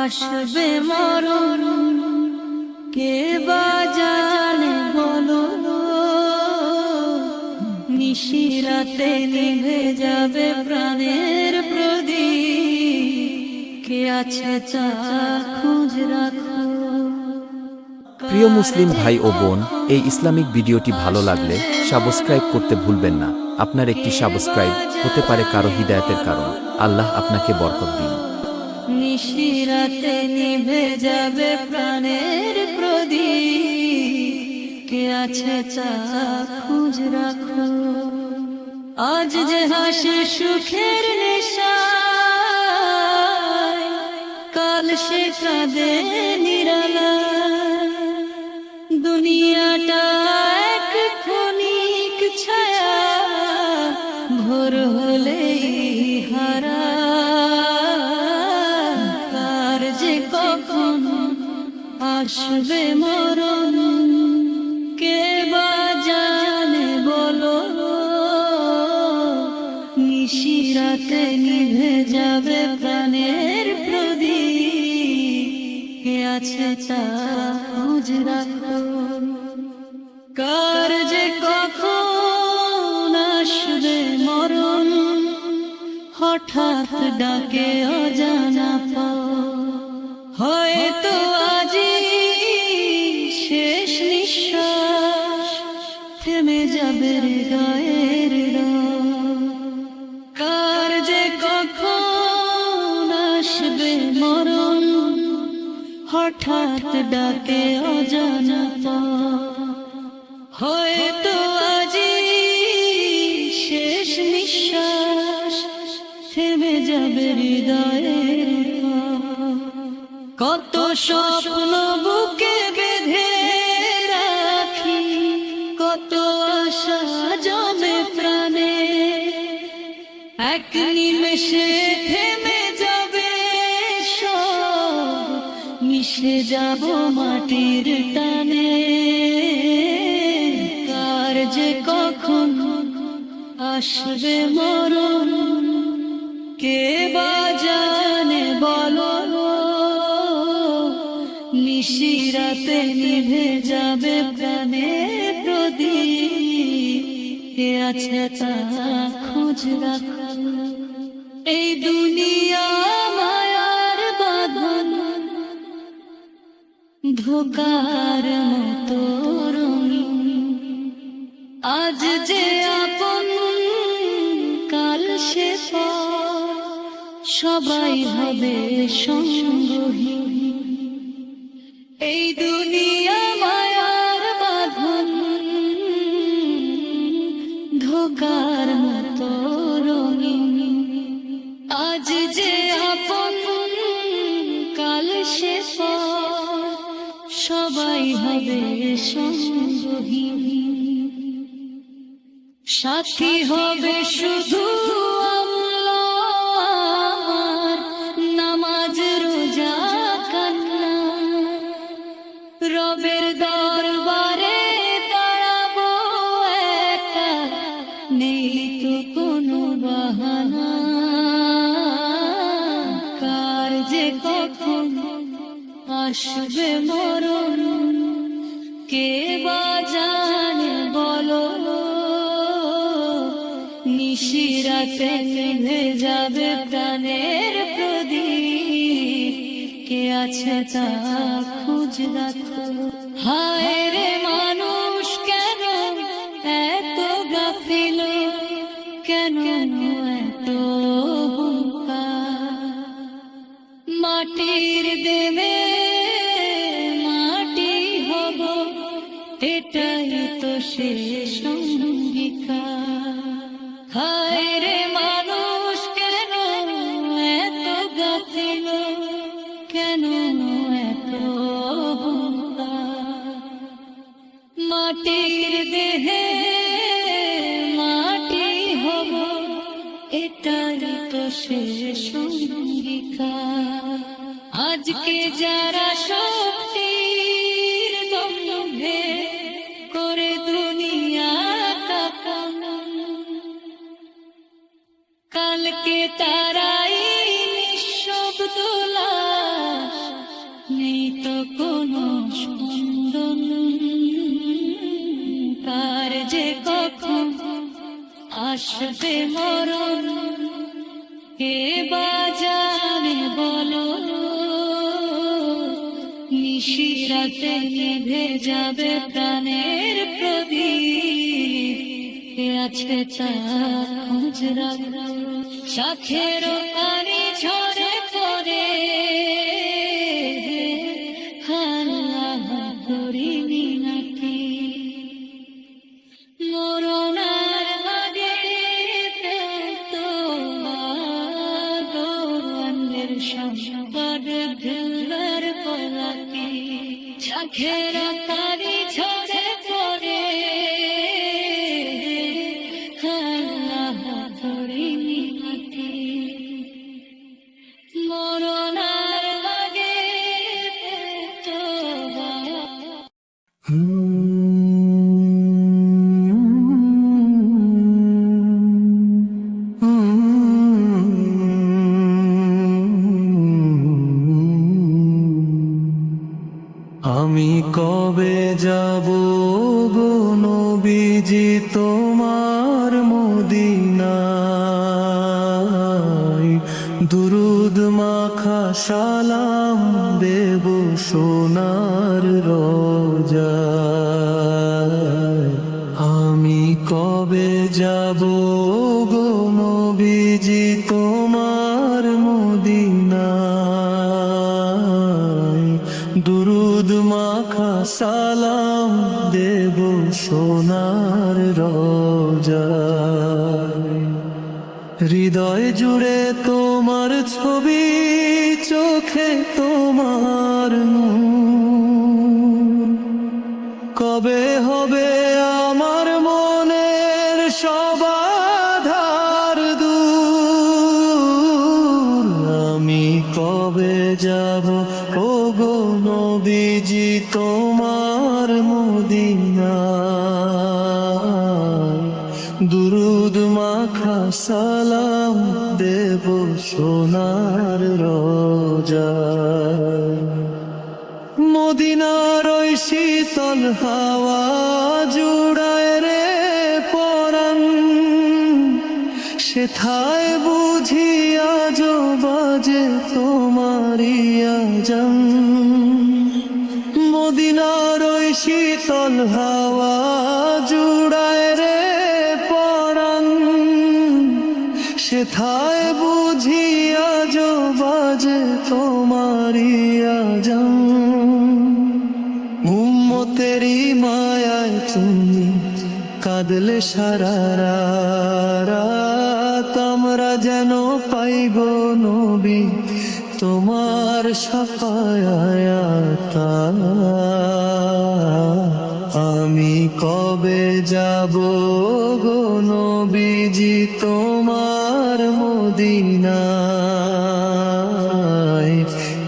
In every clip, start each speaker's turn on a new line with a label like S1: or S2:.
S1: আসবে মরণ কে বা জানে বলো, নিশিরাতে নিভে যাবে প্রাণের প্রদীপ, কে আছে তা খোঁজ রাখো।
S2: প্রিয় মুসলিম ভাই ও বোন, এই ইসলামিক ভিডিওটি ভালো লাগলে সাবস্ক্রাইব করতে ভুলবেন না। আপনার একটি সাবস্ক্রাইব হতে পারে কারো হিদায়াতের কারণ। আল্লাহ আপনাকে বরকত দিন।
S1: নিশিরাতে নিভে যাবে প্রাণের প্রদীপ, কে আছে তা খোঁজ রাখো। আজ যে হাসি সুখের নেশায়, কাল সে কাঁদে নিরালায়। দুনিয়াটা এক ক্ষণিক ছায়া, ভোর হলেই হারায়। কার যে কখন আসবে মরণ কে বা জানে বলো, নিশিরাতে নিভে যাবে প্রাণের প্রদীপ, কে আছে তা খোঁজ রাখো। কার যে কখন আসবে মরণ, হঠাৎ ডাকে অজানা পথ। হয়তো আজই শেষ নিঃশ্বাস, থেমে যাবে হৃদয়ের রোগ। কার যে কখন আসবে মরণ, হঠাৎ ডাকে অজানা পথ। হয়তো আজই শেষ নিঃশ্বাস, থেমে যাবে হৃদয়ের পথ। কত স্বপ্ন বুকে বেঁধে রাখি, কত আশা জমে প্রাণে, এক নিমেষে থেমে যাবে সব, মিশে যাব মাটির টানে। কার যে কখন আসবে মরণ কে বা জানে বলো, নিশিরাতে নিভে যাবে প্রাণের প্রদীপ, কে আছে তা খোঁজ রাখো। এই দুনিয়া মায়ার বাঁধন, ধোকার মতো রঙিন। আজ যে আপন কাল সে পর, সবাই হবে সঙ্গহীন। এই দুনিয়া মায়ার বাঁধন, ধোকার মতো রঙিন। আজ যে আপন কাল সে পর, সবাই হবে সঙ্গহীন। সাথী হবে শুধু আল্লাহ, নামাজ রোজা কান্না। রবের দরবারে দাঁড়াবো একা, নেই তো কোনো বাহানা। কার যে কখন আসবে মরণ কে বা জানে বলো, নিশিরাতে নিভে যাবে প্রাণের প্রদীপ, কে আছে তা খোঁজ রাখো। হায় রে মানুষ কেন এত গাফিল, কেন এত অহংকার। মাটির দেবে মাটি হব, এটাই তো শেষ অঙ্গীকার। হায় রে মানুষ কেন এত গাফিল, কেন এত অহংকার। মাটির দেহে মাটি হব, এটাই তো শেষ অঙ্গীকার। আজকে যারা শক্তির দম্ভে করে দুনিয়া কাঁপানো, কালকে তারাই নিঃশব্দ লাশ কোনো স্পন্দন, কার যে কখন আসবে মরণ, কে বাজানে বলো, নিশিরাতে নিভে যাবে প্রাণের প্রদীপ, কে আছে তা খোঁজ রাখো, শাখের পানি ঝরে পড়ে, আল্লাহ করিনি নাকি মরণার আগে তোমার সম্পদ ধুলার পলাকে, শাখের পানি ঝরে পড়ে, আল্লাহ করিনি নাকি মরণার আগে তোমার।
S3: আমি কবে যাব গো নবীজি তোমার মদিনায়, দুরুদ মাখা সালাম দেব সোনার রোজায়। আমি কবে যাব গো নবীজি তোমার মদিনায়, দুরুদ মাখা সালাম দেব সোনার রোজায়। হৃদয় জুড়ে তোমার ছবি, চোখে তোমার নূর, কবে হবে আমার মনের সব আধার দূর। আমি কবে যাব ওগো নবীজি তোমার মদিনায়, দুরুদ মাখা সালাম দেব সোনার রোজায়। মদিনার ওই শীতল হাওয়া জুড়ায় রে পরাণ, সেথায় বুঝি আজো বাজে তোমারি আজান। মদিনার ওই শীতল হাওয়া জুড়ায় রে পরাণ, সেথায় বুঝি আজো বাজে তোমারি আজান। উম্মতেরি মায়ায় তুমি কাঁদলে সারা রাত, আমরা যেন পাইব নবী তোমার শাফায়াত। আমি কবে যাব গো নবীজি তোমার মদিনায়,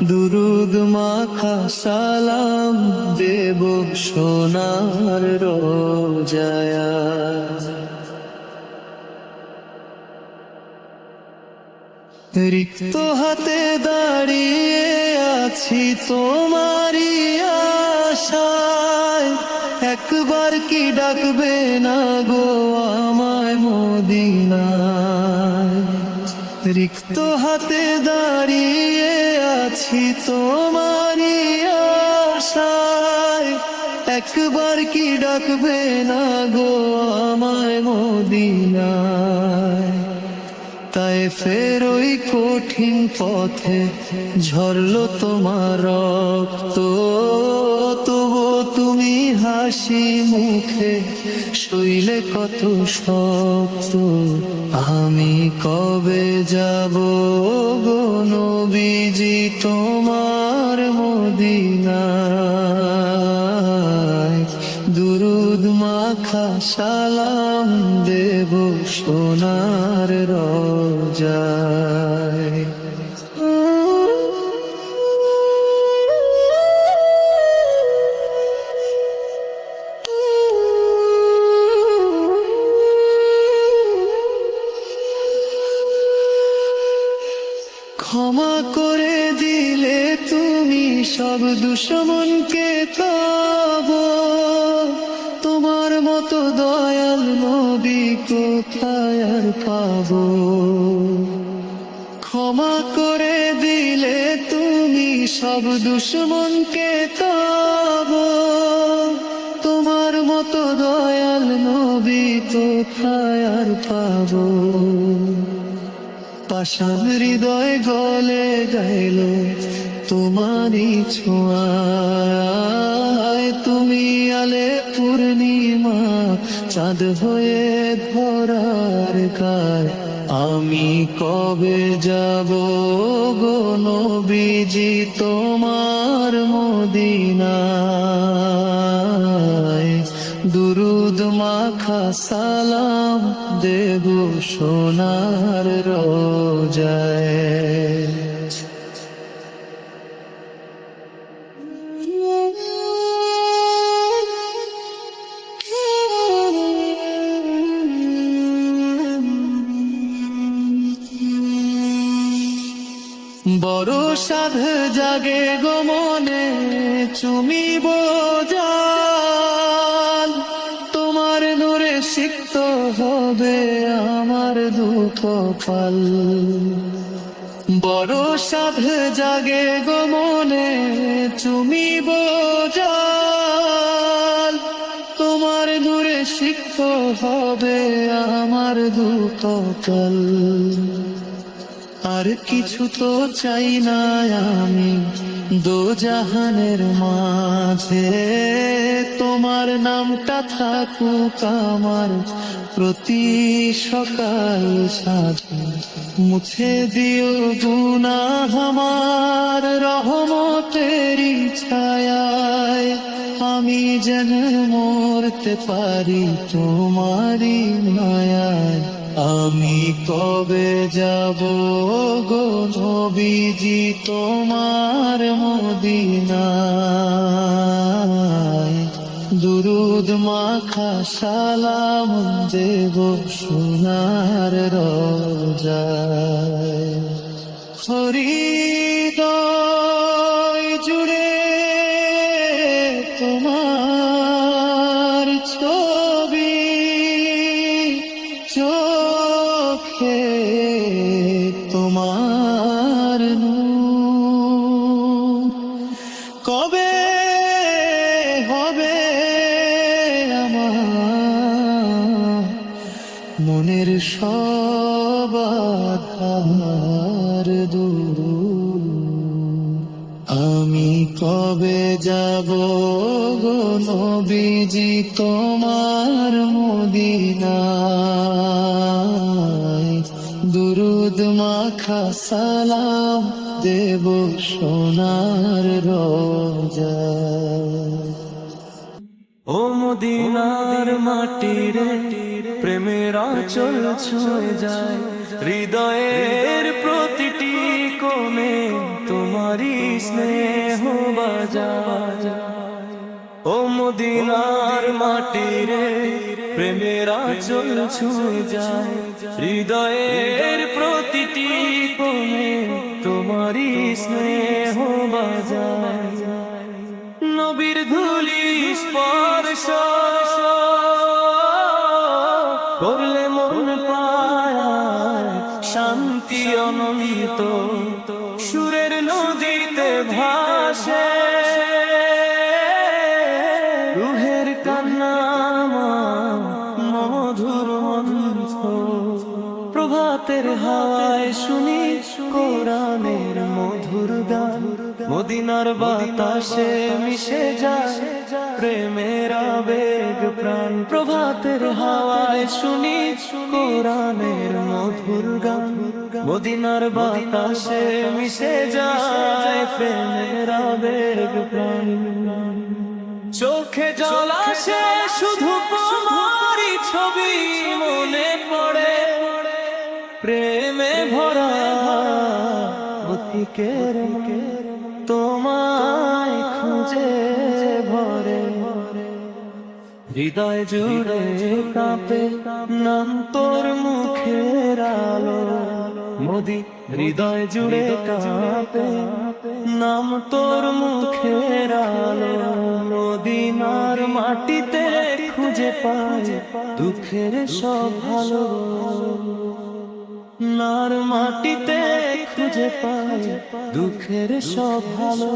S3: দুরুদ মাখা সালাম দেব সোনার রোজায়। রিক্ত হাতে দাঁড়িয়ে আছি তোমারি আশায়, একবার কি ডাকবে না গো আমায় মদিনায়। রিক্ত হাতে দাঁড়িয়ে আছি তোমারি আশায়, একবার কি ডাকবে না গো আমায় মদিনায়। তাই ফের ওই কঠিন পথে ঝরলো তোমার রক্ত, তবু তুমি হাসি মুখে শুইলে কত শক্ত। আমি কবে যাব গো নবীজি তোমার মদিনায়, দুরুদ মাখা সালাম দেব সোনার রোজায়। ক্ষমা করে দিলে তুমি সব সব দুশ্মনকে তব, তোমার মতো দয়াল নবী কোথায় আর পাবো। ক্ষমা করে দিলে তুমি সব দুশ্মনকে তব, তোমার মতো দয়াল নবী কোথায় আর পাবো। পাষাণ হৃদয় গলে গেল তোমারই ছোঁয়ায়, তুমি আলে পূর্ণিমা চাঁদ হয়ে ধরার গায়। আমি কবে যাব গো নবীজি তোমার মদিনায়, দুরুদ মাখা সালাম দেব সোনার রোজায়। বড় সাধ জাগে গো মনে চুমিব জাল, তোমার নূরে সিক্ত হবে আমার দুকপাল। বড় সাধ জাগে গো মনে চুমিব জাল, তোমার নূরে সিক্ত হবে আমার দুকপাল। আর কিছু তো চাই না আমি দোজাহানের মাঝে, তোমার নামটা থাকুক আমার প্রতি সকাল সাথে। মুছে দিও গুনাহ আমার রহমতেরি ছায়ায়, আমি যেন মরতে পারি তোমারি মায়ায়। আমি কবে যাব গো নবীজি তোমার মদিনায়, দুরুদ মাখা সালাম দেব সোনার রোজায়। হৃদয় জুড়ে তোমার ছবি, চোখে তোমার নূর, কবে হবে আমার মনের সব আধার দূর। আমি কবে যাব গো নবীজি তোমার মদিনায়, দুরুদ মাখা সালাম দেব সোনার রোজায়।
S4: ও মদিনার মাটি রে, প্রেমের আঁচল ছুঁয়ে যায় হৃদয়ের প্রতিটি কোণে, তোমারই স্নেহ বাজায়। ও মদিনার মাটি রে, প্রেমের আঁচল ছুঁয়ে যায় হৃদয়ের প্রতিটি কোণে, তোমারই স্নেহ বাজায়। নবীর ধুলি স্পর্শ করলে মন পায় শান্তি অনন্ত, সুরের নদীতে ভাসে রুহের কান্না মধুর মন্থ। প্রভাতের হাওয়ায় শুনি কোরআনের মধুর গান, মদিনার বাতাসে মিশে যায় প্রেমের আবেগ প্রাণ। প্রভাতের হাওয়ায় শুনি কোরআনের মধুর গান, মদিনার বাতাসে মিশে যায় প্রেমের আবেগ প্রাণ। চোখে জল আসে শুধু তোমারই ছবি মনে পড়ে, প্রেমে ভরা অতিকের তোমায় খুঁজে ভরে। হৃদয় জুড়ে কাঁপে নাম তোর মুখের আলো, মোদি হৃদয় জুড়ে কাঁপে নাম তোর মুখের আলো মদিনার মাটিতে খুঁজে পাই দুঃখের সব ভালো নার মাটিতে খুঁজে পাই দুঃখের সব ভালো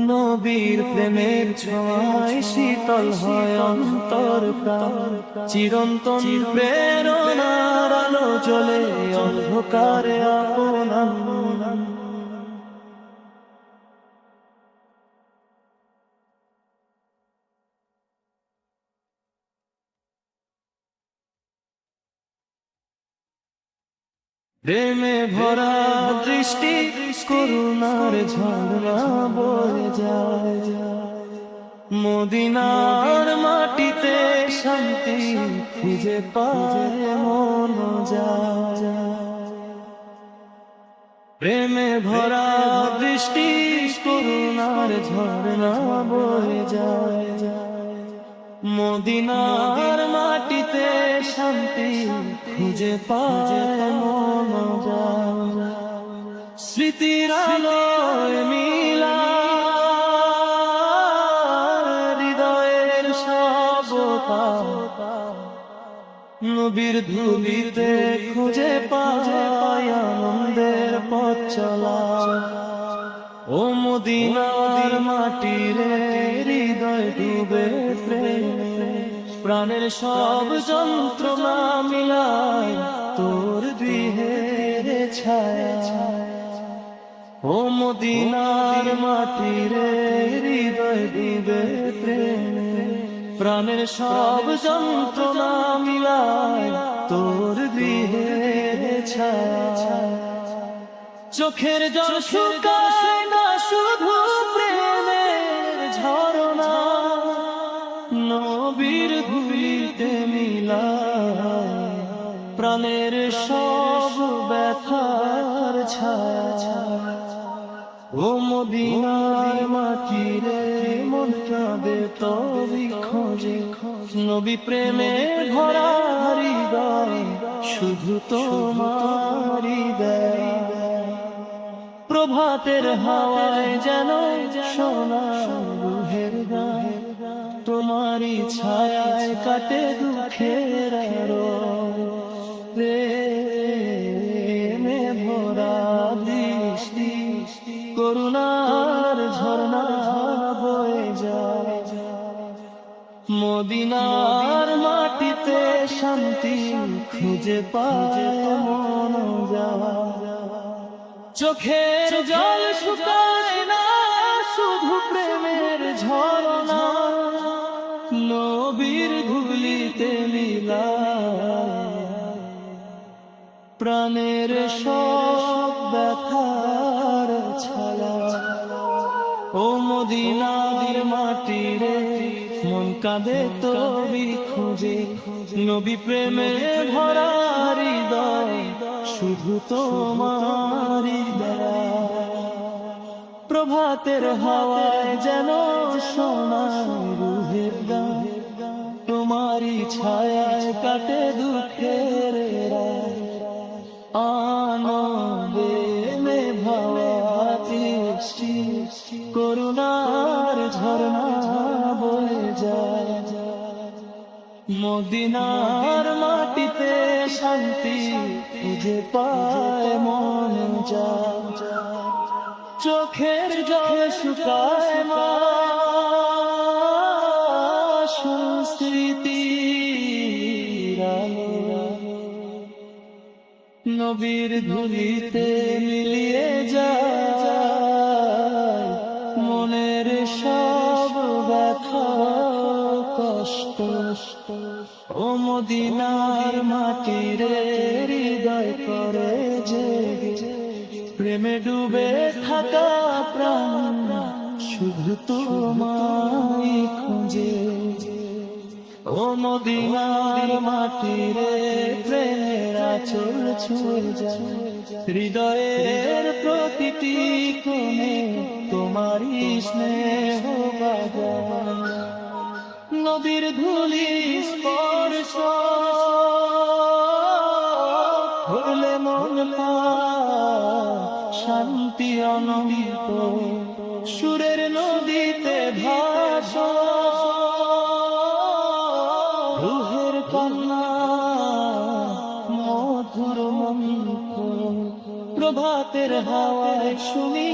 S4: নবীর প্রেমের ছোঁয়ায় শীতল হয় অন্তর প্রাণ চিরন্তন প্রেরণার আলো জ্বলে অন্ধকারে আপন প্রেমে ভরা দৃষ্টি করুণার ঝর্ণা বয়ে যায় মদিনার মাটিতে শান্তি খুঁজে পায় মন যায় প্রেমে ভরা দৃষ্টি করুণার ঝর্ণা বয়ে যায় মদিনার মাটিতে শান্তি খুঁজে পায় মন যায় স্মৃতির আলোয় মিলা হৃদয়ের সব নবীর ধুলিতে খুঁজে পায় আনন্দের পথ চলা ও মদিনার মাটিরে হৃদয় ডুবে প্রেমে প্রাণের সব যন্ত্রণা মিলায় তোর বিহের ছায়া ও মদিনার মাটিরে হৃদয় ডুবে প্রেমে প্রাণের সব যন্ত্রণা মিলায় তোর বিহের ছায়া চোখের জল শুকায় না শুধু প্রেমের ঝরনা নবীর ধুলিতে মিলায় প্রাণের সব ব্যথার ছায়া ও মদিনার মাটিরে মন কাঁদে তবি খোঁজে নবী প্রেমে ভরা হৃদয় শুধু তোমারি দয়া প্রভাতের হাওয়ায় যেন সোনা রুহের গায়ে তোমারি ছায়ায় কাটে দুঃখের প্রেমে ভরা দৃষ্টি করুণার ঝর্ণা বয়ে যায় মদিনার মাটিতে শান্তি খুঁজে পায় মন যায় চোখের জল শুকায় না শুধু প্রেমের ঝরনা নবীর ধুলিতে মিলায় প্রাণের সব ব্যথার ছায়া ও মদিনার মাটিরে মন কাঁদে তবি খুঁজে নবী প্রেমে ভরা হৃদয় শুধু তোমারি দয়া প্রভাতের হাওয়ায় যেন সোনা রুহের গায়ে তোমারি ছায়ায় কাটে দুঃখের আনন্দে মে ভাবাতি করুণার ঝর্ণা বয়ে যায় মদিনার মাটিতে শান্তি খুঁজে পায় মন যায় চোখের জল শুকায় মা সংস্কৃতি নবীর ধুলিতে মিলিয়ে যায় মনের সব ব্যথা কষ্ট ও মদিনার মাটিরে হৃদয় করে জেগে প্রেমে ডুবে থাকা প্রাণ শুধু তোমায় খুঁজে ও মদিনার মাটিরে প্রেমের আঁচল ছুঁয়ে যায় হৃদয়ের প্রতিটি কোণে তোমারই স্নেহ বাজায় নদীর ধুলি স্পর্শ হলে মন পায় শান্তি অনন্ত সুরের নদীতে ভাসো রুহের কন্যা মধুর মন্ত্র প্রভাতের হাওয়ায় শুনি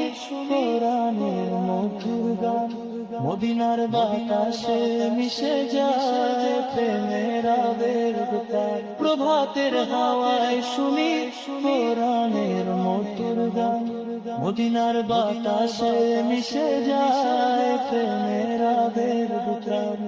S4: কোরআনের মধুর গান মদিনার বাতাসে মিশে যায় প্রেমের আবেগ তার প্রভাতের হাওয়ায় শুনি কোরআনের মধুর গান মদিনার বাতাসে মিশে যায় প্রেমের আবেগ তার